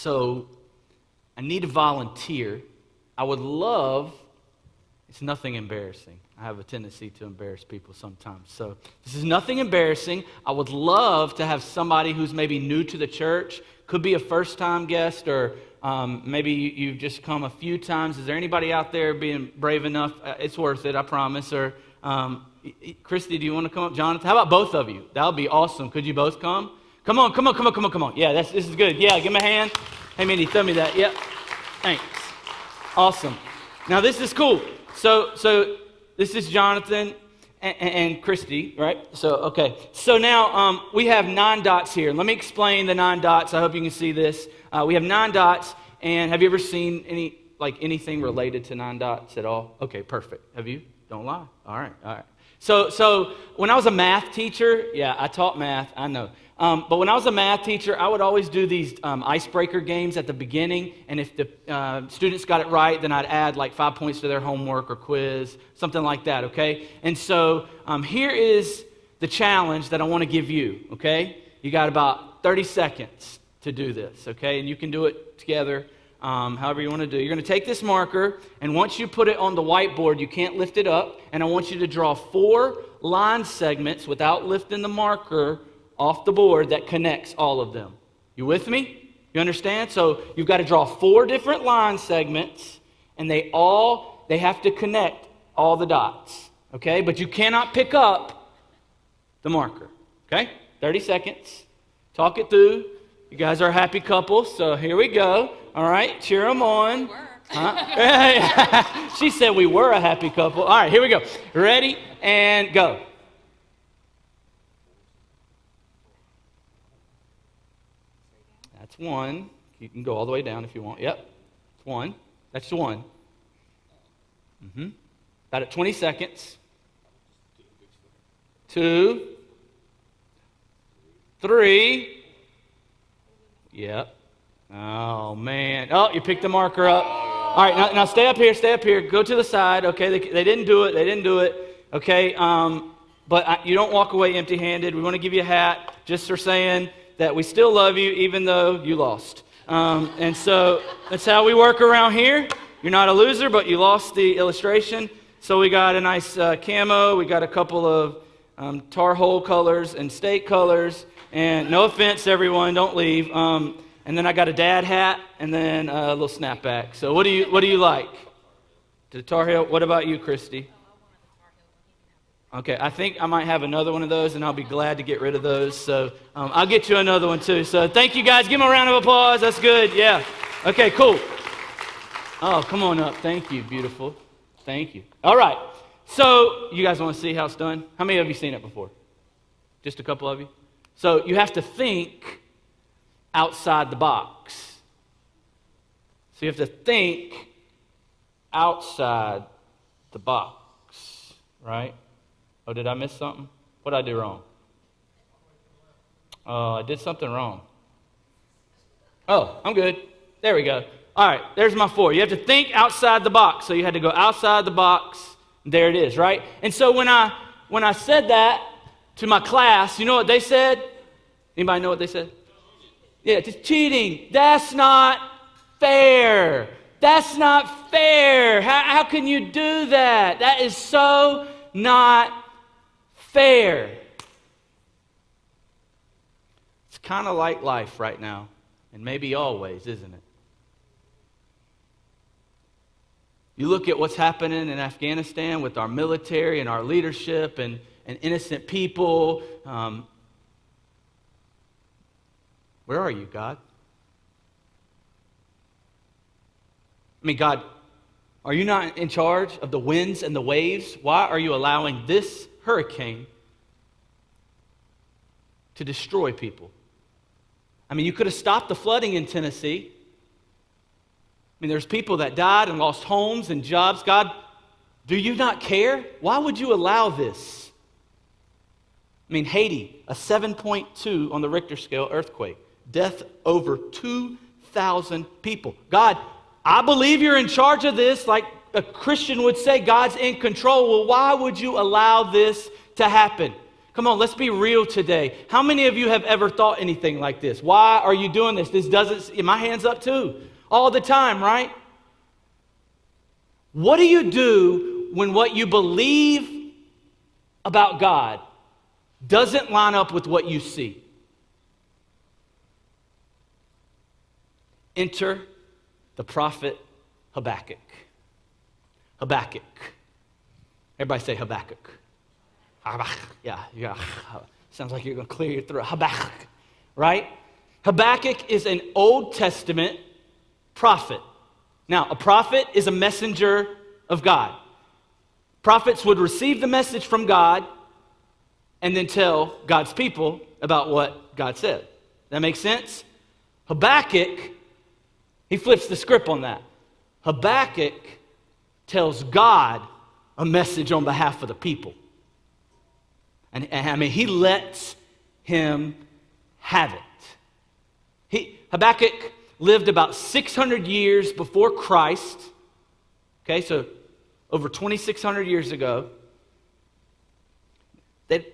So I need a volunteer. I would love, it's nothing embarrassing. I have a tendency to embarrass people sometimes. So this is nothing embarrassing. I would love to have somebody who's maybe new to the church. Could be a first-time guest, or maybe you've just come a few times. Is there anybody out there being brave enough? It's worth it, I promise. Or Christy, do you want to come up? Jonathan, how about both of you? That would be awesome. Could you both come? Come on. Yeah, this is good. Yeah, give me a hand. Hey, Mindy, throw me that. Yep. Thanks. Awesome. Now, this is cool. So this is Jonathan and Christy, right? So now we have 9 dots here. Let me explain the 9 dots. I hope you can see this. We have 9 dots, and have you ever seen anything related to 9 dots at all? Okay, perfect. Have you? Don't lie. All right. So when I was a math teacher, yeah, I taught math, I know. But when I was a math teacher, I would always do these icebreaker games at the beginning, and if the students got it right, then I'd add like 5 points to their homework or quiz, something like that, okay? And so here is the challenge that I want to give you, okay? You got about 30 seconds to do this, okay? And you can do it together however you want to do. You're going to take this marker, and once you put it on the whiteboard, you can't lift it up, and I want you to draw 4 line segments without lifting the marker off the board that connects all of them. You with me? You understand? So you've got to draw 4 different line segments, and they have to connect all the dots, okay? But you cannot pick up the marker, okay? 30 seconds. Talk it through. You guys are a happy couple, so here we go. All right, cheer them on. Huh? She said we were a happy couple. All right, here we go. Ready, and go. That's 1. You can go all the way down if you want. Yep, it's 1. That's 1. About at 20 seconds. 2, 3. Yep. Oh, man. Oh, you picked the marker up. All right, now stay up here. Go to the side. Okay, they didn't do it. Okay, but you don't walk away empty-handed. We want to give you a hat just for saying that we still love you even though you lost. And so that's how we work around here. You're not a loser, but you lost the illustration. So we got a nice camo. We got a couple of tar hole colors and steak colors. And no offense, everyone, don't leave. And then I got a dad hat and then a little snapback. So what do you like? The Tar Heel. What about you, Christy? Okay, I think I might have another one of those, and I'll be glad to get rid of those. So I'll get you another one, too. So thank you, guys. Give them a round of applause. That's good. Yeah. Okay, cool. Oh, come on up. Thank you. Beautiful. Thank you. All right. So you guys want to see how it's done? How many of you seen it before? Just a couple of you? So you have to think outside the box. So you have to think outside the box, right? Oh, did I miss something? What did I do wrong? Oh, I did something wrong. Oh, I'm good. There we go. All right, there's my 4. You have to think outside the box. So you had to go outside the box. There it is, right? And so when I said that to my class, you know what they said? Anybody know what they said? Yeah, just cheating. That's not fair. That's not fair. How can you do that? That is so not fair. It's kind of like life right now, and maybe always, isn't it? You look at what's happening in Afghanistan with our military and our leadership and innocent people. Where are you, God? I mean, God, are you not in charge of the winds and the waves? Why are you allowing this hurricane to destroy people? I mean, you could have stopped the flooding in Tennessee. I mean, there's people that died and lost homes and jobs. God, do you not care? Why would you allow this? I mean, Haiti, a 7.2 on the Richter scale earthquake. Death over 2,000 people. God, I believe you're in charge of this, like a Christian would say, God's in control. Well, why would you allow this to happen? Come on, let's be real today. How many of you have ever thought anything like this? Why are you doing this? This doesn't, my hand's up too. All the time, right? What do you do when what you believe about God doesn't line up with what you see? Enter the prophet Habakkuk. Habakkuk. Everybody say Habakkuk. Habakkuk. Yeah. Sounds like you're going to clear your throat. Habakkuk, right? Habakkuk is an Old Testament prophet. Now, a prophet is a messenger of God. Prophets would receive the message from God and then tell God's people about what God said. That makes sense? Habakkuk, he flips the script on that. Habakkuk tells God a message on behalf of the people. And I mean, he lets him have it. Habakkuk lived about 600 years before Christ. Okay, so over 2,600 years ago. That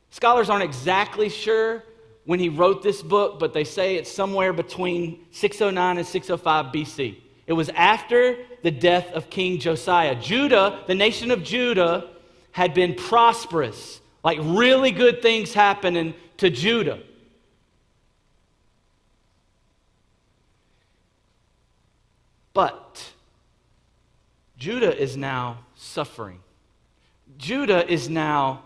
scholars aren't exactly sure when he wrote this book, but they say it's somewhere between 609 and 605 BC. It was after the death of King Josiah. Judah, the nation of Judah, had been prosperous. Like really good things happening to Judah. But Judah is now suffering. Judah is now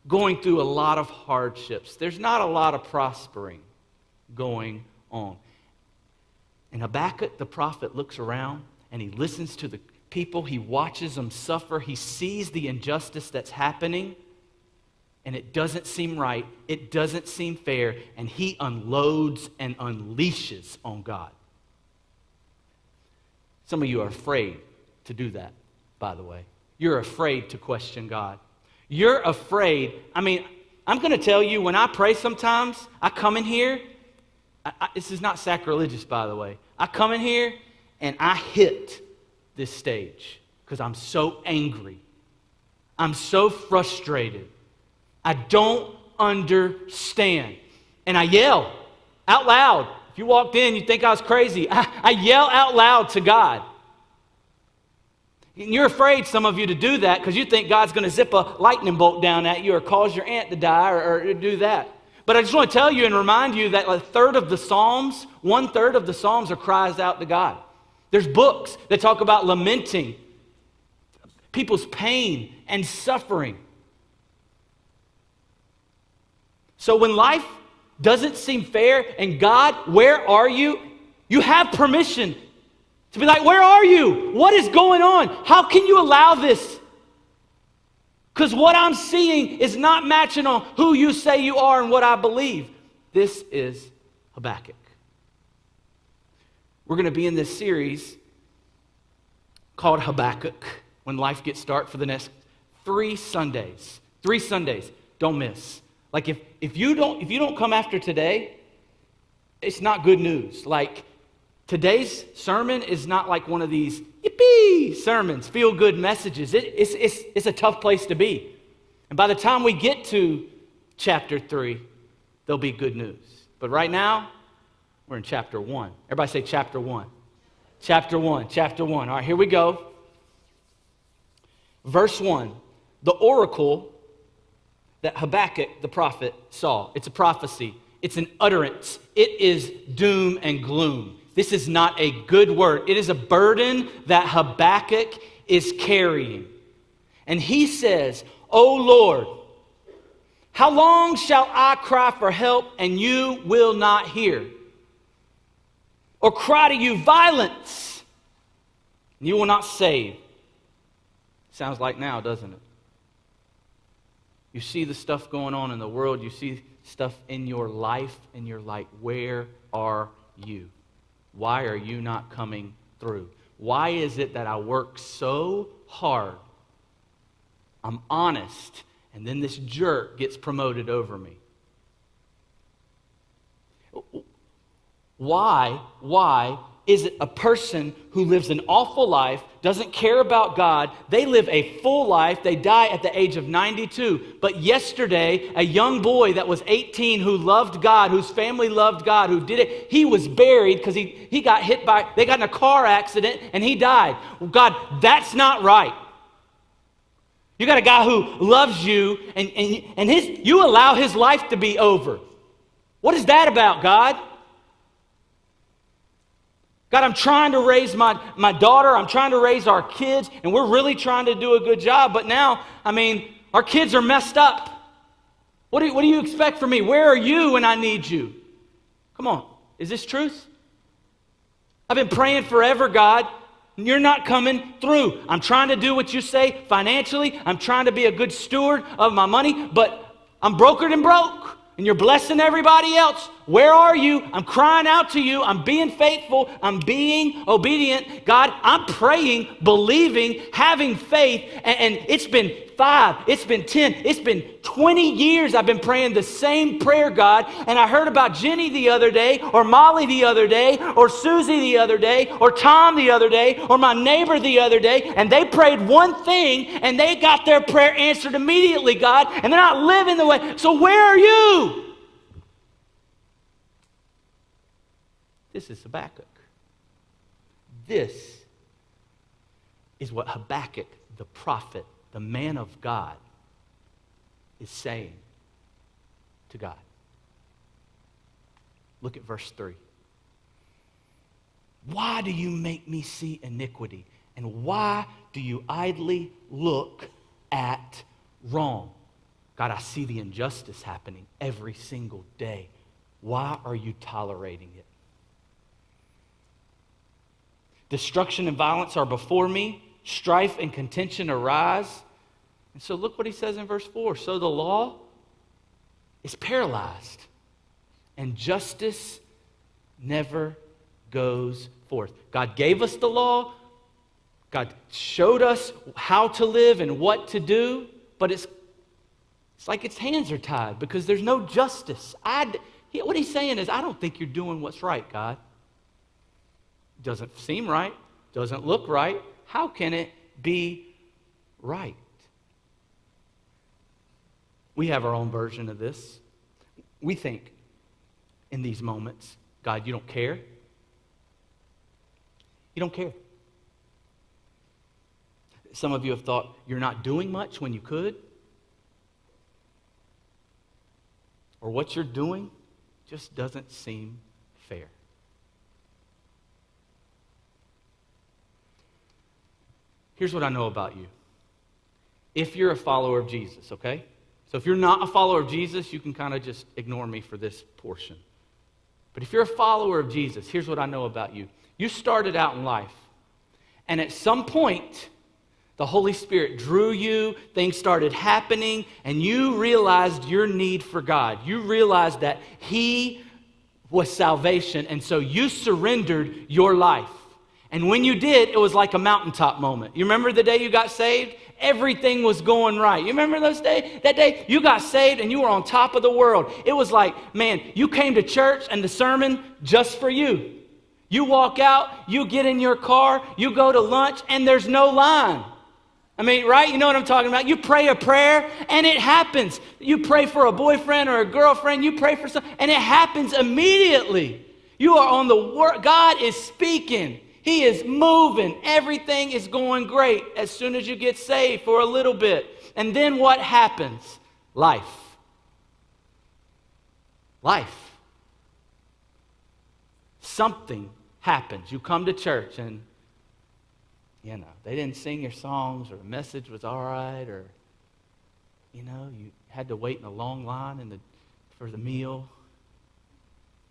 going through a lot of hardships. There's not a lot of prospering going on. And Habakkuk, the prophet, looks around and he listens to the people. He watches them suffer. He sees the injustice that's happening. And it doesn't seem right. It doesn't seem fair. And he unloads and unleashes on God. Some of you are afraid to do that, by the way. You're afraid to question God. You're afraid. I mean, I'm going to tell you, when I pray sometimes, I come in here. This is not sacrilegious, by the way. I come in here and I hit this stage because I'm so angry. I'm so frustrated. I don't understand. And I yell out loud. If you walked in, you'd think I was crazy. I yell out loud to God. And you're afraid, some of you, to do that because you think God's going to zip a lightning bolt down at you or cause your aunt to die or do that. But I just want to tell you and remind you that one third of the Psalms are cries out to God. There's books that talk about lamenting people's pain and suffering. So when life doesn't seem fair and God, where are you? You have permission to be like, where are you? What is going on? How can you allow this? Because what I'm seeing is not matching on who you say you are and what I believe. This is Habakkuk. We're going to be in this series called Habakkuk, When Life Gets Dark, for the next 3 Sundays. 3 Sundays. Don't miss. Like if you don't come after today, it's not good news. Like today's sermon is not like one of these yippee sermons, feel good messages. It's a tough place to be. And by the time we get to chapter 3, there'll be good news. But right now, we're in chapter 1. Everybody say chapter 1. Chapter 1. Chapter 1. All right, here we go. Verse 1. The oracle that Habakkuk, the prophet, saw. It's a prophecy. It's an utterance. It is doom and gloom. This is not a good word. It is a burden that Habakkuk is carrying. And he says, "O Lord, how long shall I cry for help and you will not hear? Or cry to you violence and you will not save?" Sounds like now, doesn't it? You see the stuff going on in the world. You see stuff in your life, and you're like, where are you? Why are you not coming through? Why is it that I work so hard? I'm honest, and then this jerk gets promoted over me. Why is a person who lives an awful life, doesn't care about God. They live a full life. They die at the age of 92. But yesterday, a young boy that was 18 who loved God, whose family loved God, who did it, he was buried because he got hit by, they got in a car accident and he died. Well, God, that's not right. You got a guy who loves you and you allow his life to be over. What is that about, God? God, I'm trying to raise my daughter. I'm trying to raise our kids, and we're really trying to do a good job. But now, our kids are messed up. What do you expect from me? Where are you when I need you? Come on. Is this truth? I've been praying forever, God. You're not coming through. I'm trying to do what you say financially. I'm trying to be a good steward of my money, but I'm brokered and broke. And you're blessing everybody else. Where are you? I'm crying out to you. I'm being faithful. I'm being obedient. God, I'm praying, believing, having faith. And it's been 5, it's been 10, it's been 20 years I've been praying the same prayer, God. And I heard about Jenny the other day, or Molly the other day, or Susie the other day, or Tom the other day, or my neighbor the other day. And they prayed one thing, and they got their prayer answered immediately, God. And they're not living the way. So where are you? This is Habakkuk. This is what Habakkuk, the prophet, the man of God, is saying to God. Look at verse 3. Why do you make me see iniquity? And why do you idly look at wrong? God, I see the injustice happening every single day. Why are you tolerating it? Destruction and violence are before me. Strife and contention arise. And so look what he says in verse 4. So the law is paralyzed, and justice never goes forth. God gave us the law. God showed us how to live and what to do, but it's like its hands are tied because there's no justice. What he's saying is, I don't think you're doing what's right, God. Doesn't seem right, doesn't look right. How can it be right? We have our own version of this. We think in these moments, God, you don't care. You don't care. Some of you have thought you're not doing much when you could. Or what you're doing just doesn't seem fair. Here's what I know about you. If you're a follower of Jesus, okay? So if you're not a follower of Jesus, you can kind of just ignore me for this portion. But if you're a follower of Jesus, here's what I know about you. You started out in life, and at some point, the Holy Spirit drew you, things started happening, and you realized your need for God. You realized that He was salvation, and so you surrendered your life. And when you did, it was like a mountaintop moment. You remember the day you got saved? Everything was going right. You remember those days? That day you got saved and you were on top of the world. It was like, man, you came to church and the sermon just for you. You walk out, you get in your car, you go to lunch, and there's no line. Right? You know what I'm talking about? You pray a prayer, and it happens. You pray for a boyfriend or a girlfriend, you pray for something, and it happens immediately. You are on the word. God is speaking. He is moving. Everything is going great as soon as you get saved for a little bit. And then what happens? Life. Something happens. You come to church and, they didn't sing your songs, or the message was all right, or, you had to wait in a long line for the meal.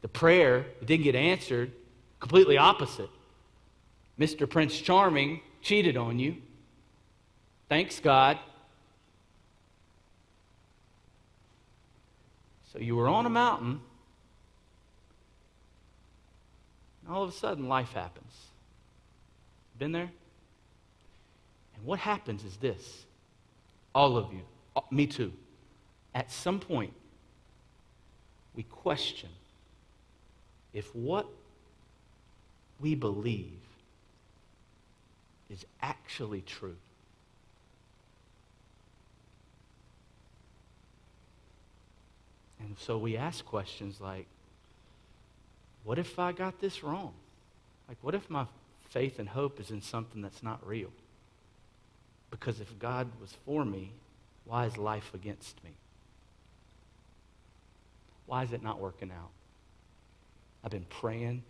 The prayer didn't get answered. Completely opposite. Mr. Prince Charming cheated on you. Thanks, God. So you were on a mountain, and all of a sudden life happens. Been there? And what happens is this. All of you, me too, at some point, we question if what we believe is actually true. And so we ask questions like, what if I got this wrong? Like, what if my faith and hope is in something that's not real? Because if God was for me, why is life against me? Why is it not working out? I've been praying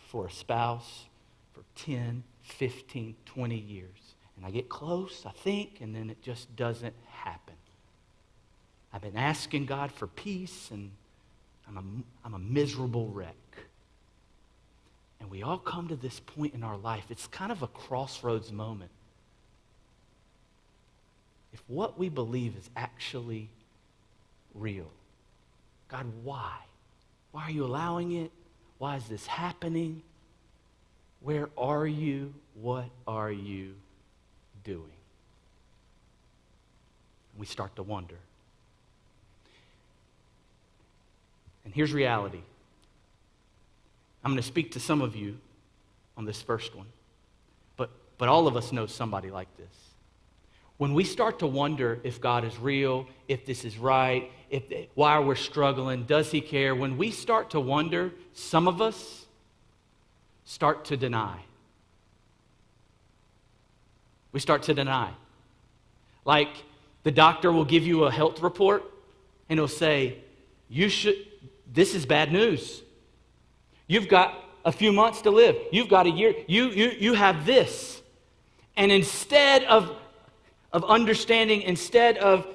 for a spouse for 10, 15, 20 years. And I get close, I think, and then it just doesn't happen. I've been asking God for peace, and I'm a miserable wreck. And we all come to this point in our life. It's kind of a crossroads moment. If what we believe is actually real, God, why? Why are you allowing it? Why is this happening? Where are you? What are you doing? We start to wonder. And here's reality. I'm going to speak to some of you on this first one. But all of us know somebody like this. When we start to wonder if God is real, if this is right, why we're struggling, does he care? When we start to wonder, some of us start to deny. We start to deny. Like the doctor will give you a health report and he'll say, this is bad news. You've got a few months to live. You've got a year. You have this. And instead of understanding, instead of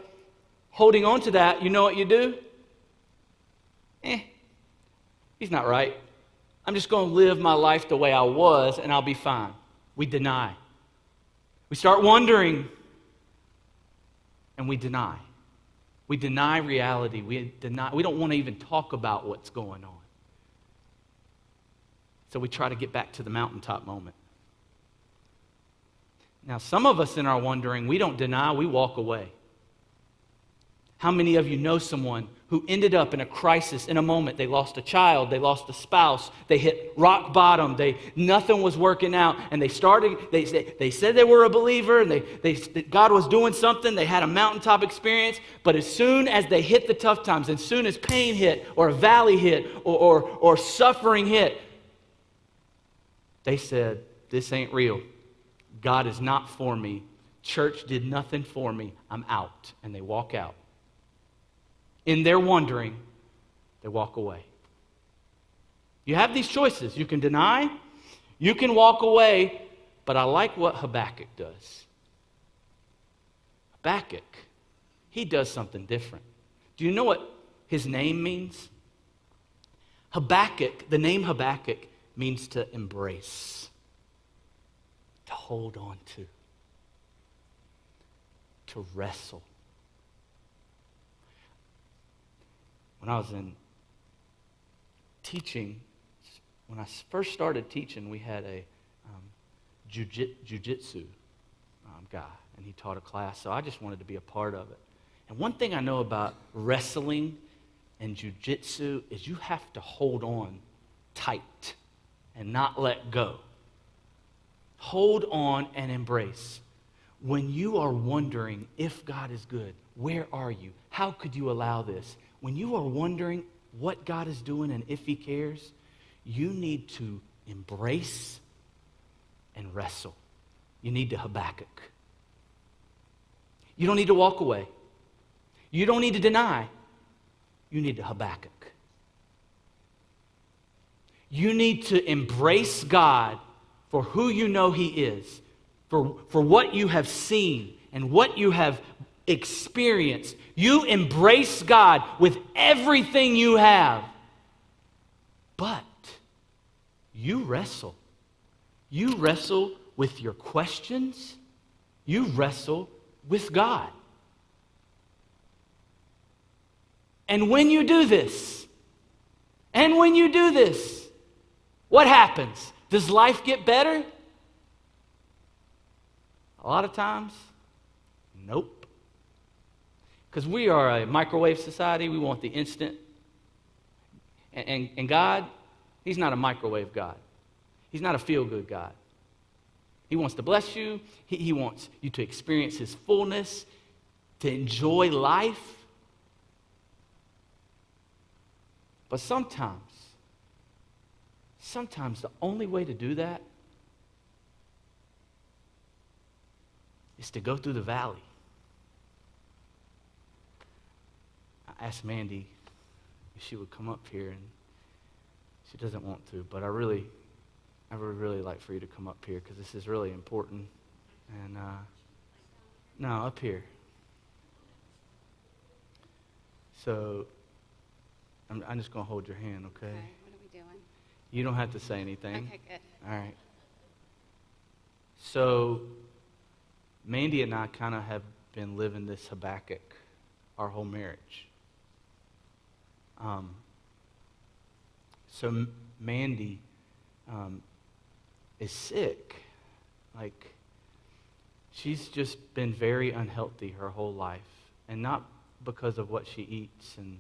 holding on to that, you know what you do? He's not right. I'm just going to live my life the way I was and I'll be fine. We deny. We start wondering and we deny. We deny reality. We don't want to even talk about what's going on. So we try to get back to the mountaintop moment. Now, some of us in our wondering, we don't deny, we walk away. How many of you know someone who ended up in a crisis in a moment? They lost a child, they lost a spouse, they hit rock bottom, nothing was working out, and they said they were a believer, and God was doing something, they had a mountaintop experience, but as soon as they hit the tough times, as soon as pain hit, or a valley hit, or suffering hit, they said, this ain't real. God is not for me. Church did nothing for me. I'm out. And they walk out. In their wondering, they walk away. You have these choices. You can deny, you can walk away, but I like what Habakkuk does. Habakkuk, he does something different. Do you know what his name means? Habakkuk, the name Habakkuk means to embrace, to hold on to wrestle. When I was in teaching, when I first started teaching, we had a jiu-jitsu guy, and he taught a class, so I just wanted to be a part of it. And one thing I know about wrestling and jiu-jitsu is you have to hold on tight and not let go. Hold on and embrace. When you are wondering if God is good, where are you? How could you allow this? When you are wondering what God is doing and if he cares, you need to embrace and wrestle. You need to Habakkuk. You don't need to walk away. You don't need to deny. You need to Habakkuk. You need to embrace God for who you know he is, for what you have seen and what you have experienced. You embrace God with everything you have. But you wrestle. You wrestle with your questions. You wrestle with God. And when you do this, what happens? Does life get better? A lot of times, nope. Because we are a microwave society. We want the instant. And God, he's not a microwave God. He's not a feel-good God. He wants to bless you. He wants you to experience his fullness, to enjoy life. But sometimes the only way to do that is to go through the valley. I asked Mandy if she would come up here, and she doesn't want to, but I would really like for you to come up here because this is really important. And no, up here. So I'm just going to hold your hand, okay? Okay, what are we doing? You don't have to say anything. Okay, good. All right. So Mandy and I kind of have been living this Habakkuk our whole marriage. So Mandy is sick. Like, she's just been very unhealthy her whole life. And not because of what she eats and,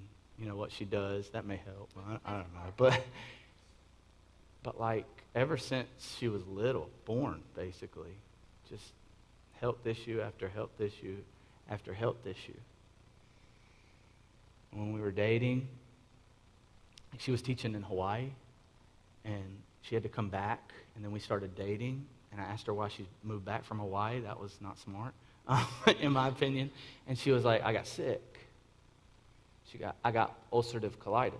what she does. That may help. I don't know. But like, ever since she was little, born, basically, just health issue after health issue after health issue. When we were dating, she was teaching in Hawaii, and she had to come back, and then we started dating, and I asked her why she moved back from Hawaii. That was not smart, in my opinion. And she was like, I got sick. I got ulcerative colitis,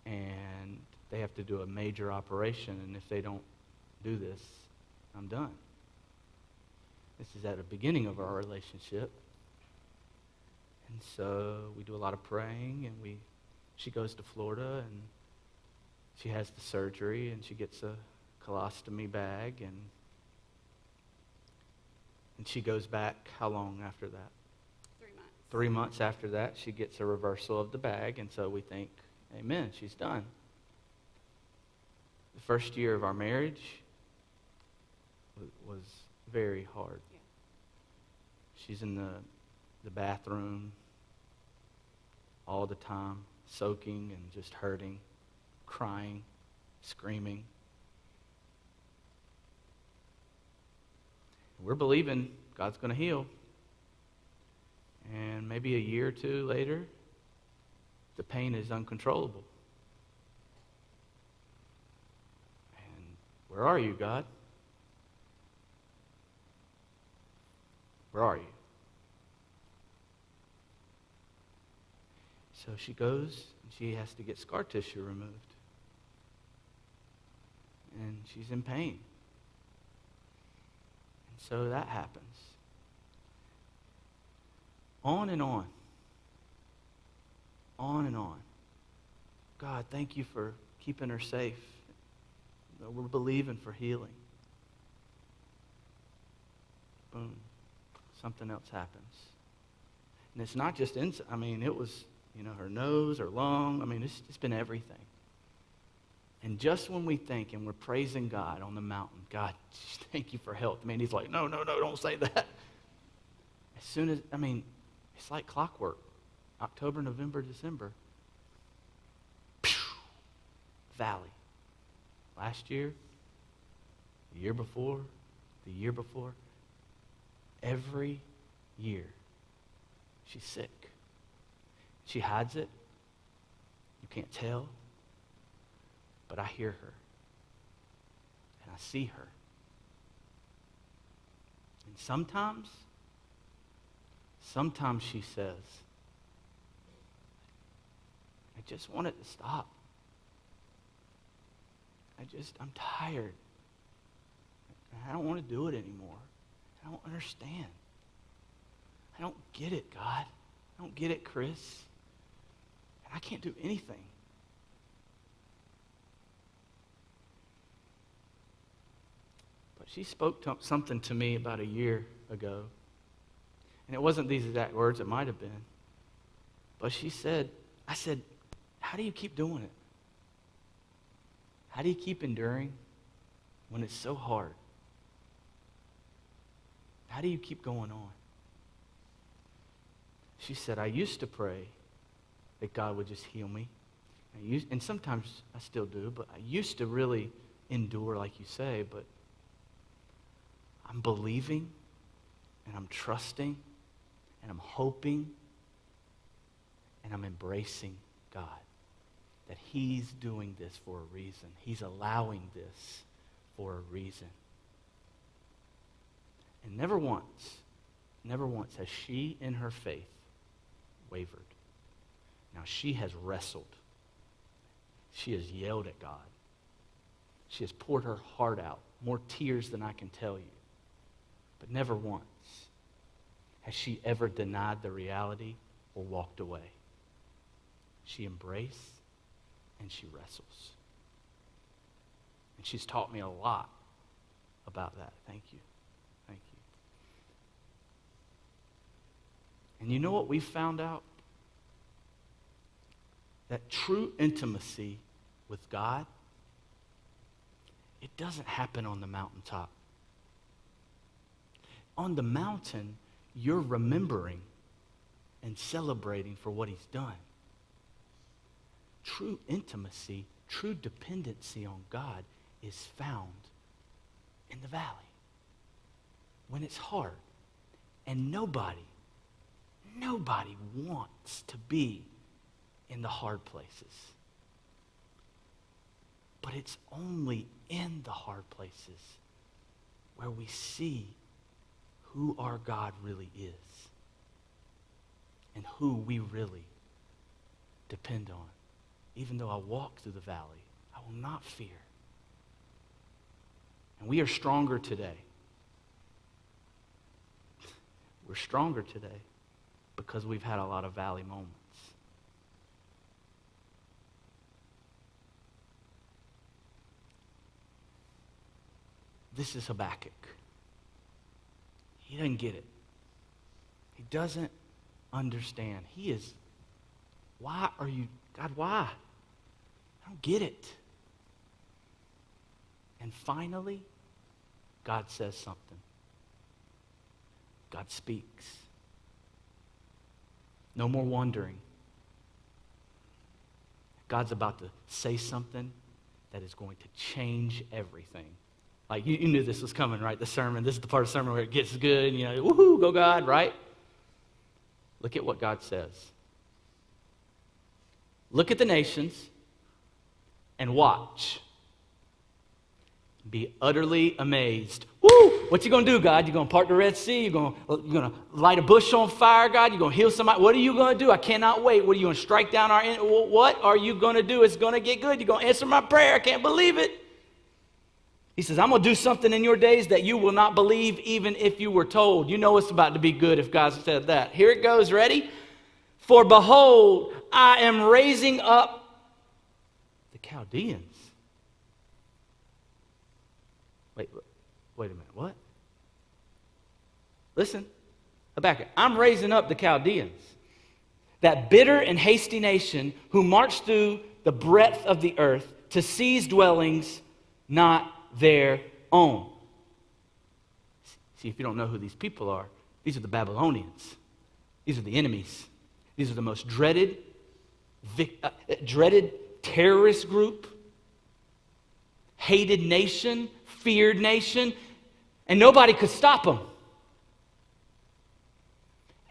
and they have to do a major operation, and if they don't do this, I'm done. This is at the beginning of our relationship. And so we do a lot of praying, and she goes to Florida, and she has the surgery, and she gets a colostomy bag, and she goes back how long after that? 3 months. 3 months after that, she gets a reversal of the bag, and so we think, amen, she's done. The first year of our marriage was very hard. Yeah. She's in the bathroom all the time, soaking and just hurting, crying, screaming. We're believing God's going to heal. And maybe a year or two later, the pain is uncontrollable. And where are you, God? Where are you? So she goes, and she has to get scar tissue removed. And she's in pain. And so that happens. On and on. On and on. God, thank you for keeping her safe. We're believing for healing. Boom. Something else happens. And it's not just it was, her nose, her lung. It's been everything. And just when we think and we're praising God on the mountain, God, thank you for health. He's like, no, don't say that. As soon as, it's like clockwork. October, November, December. Valley. Last year, the year before, every year, she's sick. She hides it. You can't tell. But I hear her. And I see her. And sometimes she says, I just want it to stop. I'm tired. I don't want to do it anymore. I don't understand. I don't get it, God. I don't get it, Chris. And I can't do anything. But she spoke something to me about a year ago. And it wasn't these exact words, it might have been. But I said, how do you keep doing it? How do you keep enduring when it's so hard? How do you keep going on? She said, I used to pray that God would just heal me. And sometimes I still do, but I used to really endure like you say, but I'm believing and I'm trusting and I'm hoping and I'm embracing God, that he's doing this for a reason. He's allowing this for a reason. And never once has she in her faith wavered. Now, she has wrestled. She has yelled at God. She has poured her heart out, more tears than I can tell you. But never once has she ever denied the reality or walked away. She embraced and she wrestles. And she's taught me a lot about that. Thank you. Thank you. And you know what we found out? That true intimacy with God, it doesn't happen on the mountaintop. On the mountain, you're remembering and celebrating for what he's done. True intimacy, true dependency on God is found in the valley. When it's hard. And nobody wants to be in the hard places. But it's only in the hard places where we see who our God really is and who we really depend on. Even though I walk through the valley, I will not fear. And we are stronger today. We're stronger today because we've had a lot of valley moments. This is Habakkuk. He doesn't get it. He doesn't understand. He is, why are you, God, why? I don't get it. And finally, God says something. God speaks. No more wondering. God's about to say something that is going to change everything. Like, you knew this was coming, right? The sermon. This is the part of the sermon where it gets good. You know, woohoo, go God, right? Look at what God says. Look at the nations and watch. Be utterly amazed. Woo! What you going to do, God? You going to part the Red Sea? You going to light a bush on fire, God? You going to heal somebody? What are you going to do? I cannot wait. What are you going to strike down our enemy? What are you going to do? It's going to get good. You're going to answer my prayer. I can't believe it. He says, I'm going to do something in your days that you will not believe even if you were told. You know it's about to be good if God said that. Here it goes. Ready? For behold, I am raising up the Chaldeans. Wait a minute. What? Listen, Habakkuk. I'm raising up the Chaldeans, that bitter and hasty nation who marched through the breadth of the earth to seize dwellings not their own. See, if you don't know who these people are, these are the Babylonians. These are the enemies. These are the most dreaded terrorist group, hated nation, feared nation, and nobody could stop them.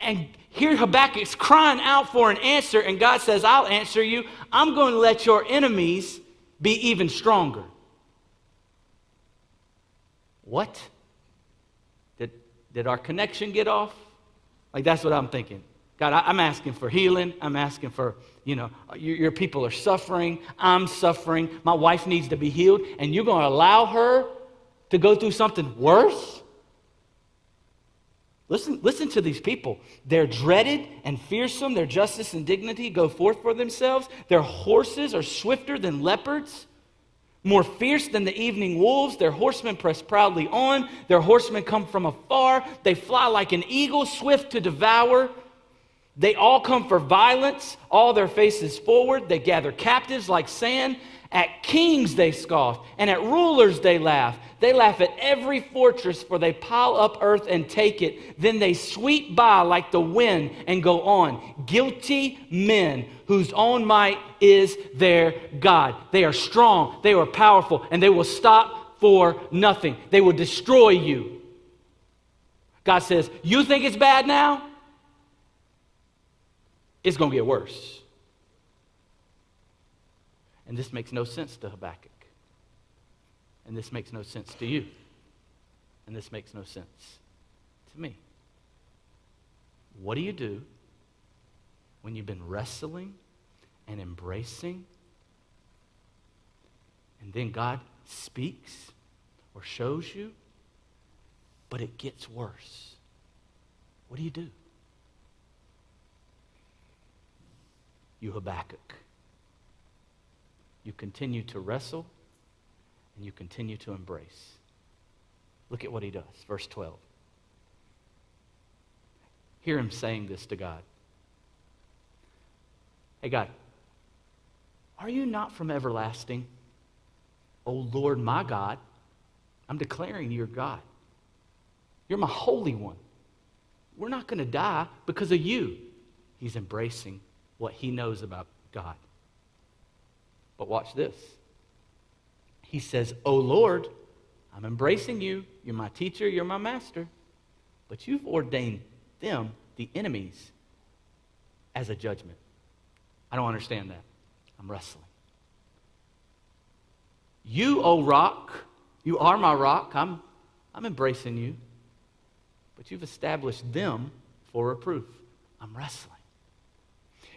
And here Habakkuk's crying out for an answer, and God says, I'll answer you. I'm going to let your enemies be even stronger. What? Did our connection get off? Like, that's what I'm thinking. God, I'm asking for healing. I'm asking for, your people are suffering. I'm suffering. My wife needs to be healed. And you're going to allow her to go through something worse? Listen to these people. They're dreaded and fearsome. Their justice and dignity go forth for themselves. Their horses are swifter than leopards, more fierce than the evening wolves. Their horsemen press proudly on. Their horsemen come from afar. They fly like an eagle, swift to devour. They all come for violence, all their faces forward. They gather captives like sand. At kings they scoff, and at rulers they laugh. They laugh at every fortress, for they pile up earth and take it. Then they sweep by like the wind and go on. Guilty men whose own might is their God. They are strong, they are powerful, and they will stop for nothing. They will destroy you. God says, you think it's bad now? It's going to get worse. And this makes no sense to Habakkuk. And this makes no sense to you. And this makes no sense to me. What do you do when you've been wrestling and embracing, and then God speaks or shows you, but it gets worse? What do? You Habakkuk. You continue to wrestle, and you continue to embrace. Look at what he does. Verse 12. Hear him saying this to God. Hey, God, are you not from everlasting? O Lord, my God, I'm declaring you're God. You're my Holy One. We're not going to die because of you. He's embracing what he knows about God. But watch this. He says, "O Lord, I'm embracing you. You're my teacher. You're my master. But you've ordained them, the enemies, as a judgment." I don't understand that. I'm wrestling. You, O rock, you are my rock. I'm embracing you. But you've established them for reproof. I'm wrestling.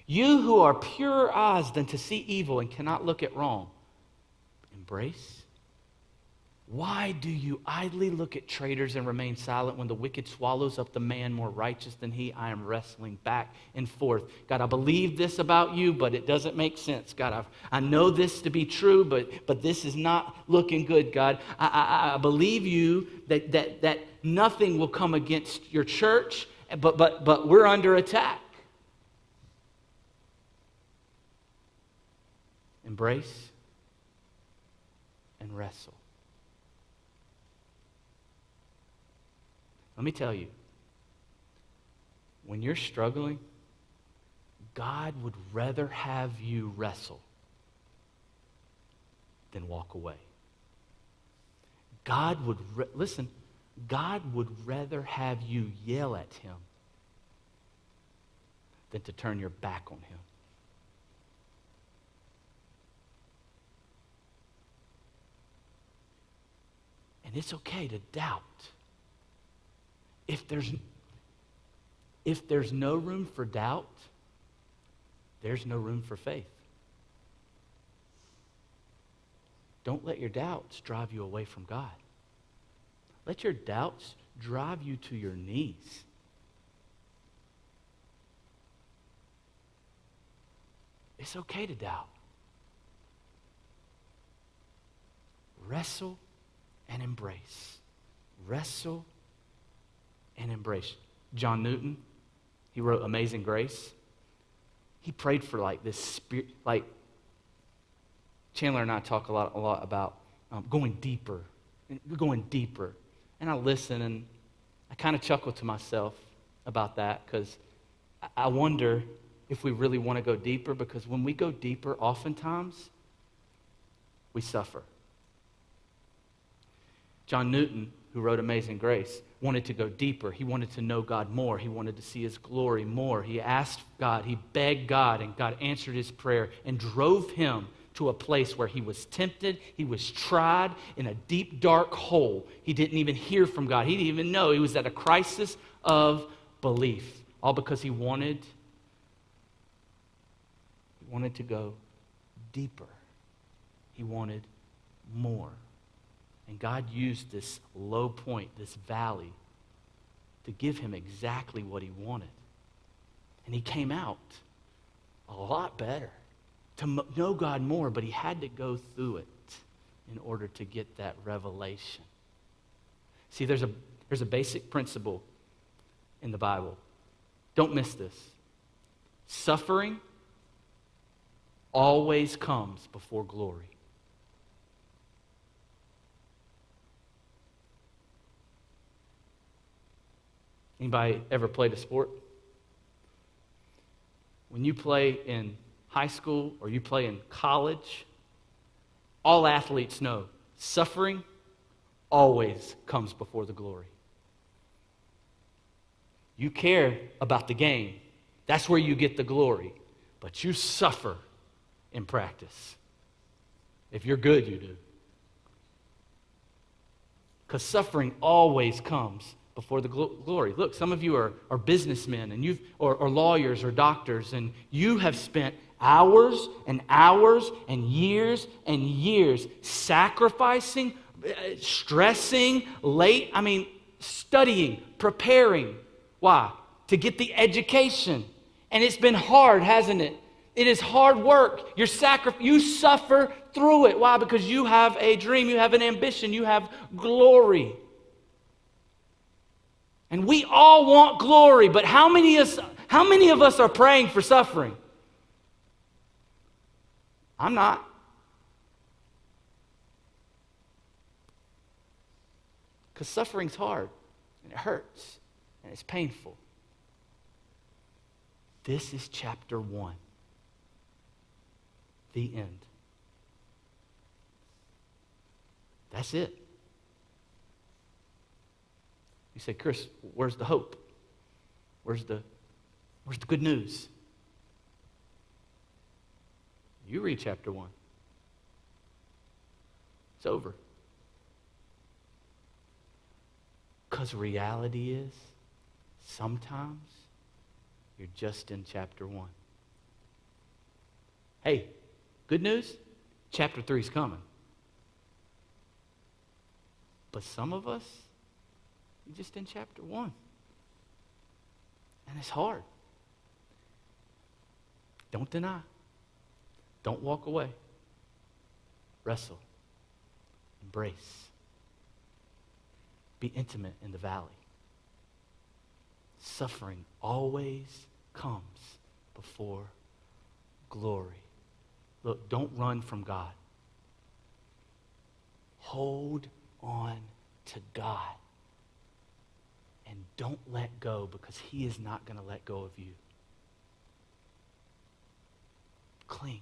You who are purer eyes than to see evil and cannot look at wrong, embrace. Why do you idly look at traitors and remain silent when the wicked swallows up the man more righteous than he? I am wrestling back and forth. God, I believe this about you, but it doesn't make sense. God, I know this to be true, but this is not looking good, God. I believe you that nothing will come against your church, but we're under attack. Embrace and wrestle. Let me tell you, when you're struggling, God would rather have you wrestle than walk away. God would rather have you yell at him than to turn your back on him. And it's okay to doubt. If there's no room for doubt, there's no room for faith. Don't let your doubts drive you away from God. Let your doubts drive you to your knees. It's okay to doubt. Wrestle and embrace. Wrestle and embrace. John Newton, he wrote Amazing Grace. He prayed for this spirit, Chandler and I talk a lot about going deeper. And I listen and I kind of chuckle to myself about that, because I wonder if we really want to go deeper, because when we go deeper, oftentimes we suffer. John Newton, who wrote Amazing Grace, wanted to go deeper. He wanted to know God more. He wanted to see his glory more. He asked God, he begged God, and God answered his prayer and drove him to a place where he was tempted. He was tried in a deep, dark hole. He didn't even hear from God. He didn't even know. He was at a crisis of belief, all because he wanted to go deeper. He wanted more. And God used this low point, this valley, to give him exactly what he wanted. And he came out a lot better, to know God more, but he had to go through it in order to get that revelation. See, there's a basic principle in the Bible. Don't miss this. Suffering always comes before glory. Anybody ever played a sport? When you play in high school or you play in college, all athletes know suffering always comes before the glory. You care about the game. That's where you get the glory. But you suffer in practice. If you're good, you do. Because suffering always comes before the glory. Look, some of you are businessmen and or lawyers or doctors, and you have spent hours and hours and years sacrificing, stressing, studying, preparing. Why? To get the education. And it's been hard, hasn't it? It is hard work. You suffer through it. Why? Because you have a dream, you have an ambition, you have glory. And we all want glory, but how many of us are praying for suffering? I'm not. Because suffering's hard, and it hurts, and it's painful. This is chapter 1. The end. That's it. You say, Chris, where's the hope? Where's the good news? You read chapter 1. It's over. Because reality is, sometimes you're just in chapter 1. Hey, good news? Chapter 3 is coming. But some of us, you're just in chapter 1. And it's hard. Don't deny. Don't walk away. Wrestle. Embrace. Be intimate in the valley. Suffering always comes before glory. Look, don't run from God. Hold on to God. And don't let go, because He is not going to let go of you. Cling.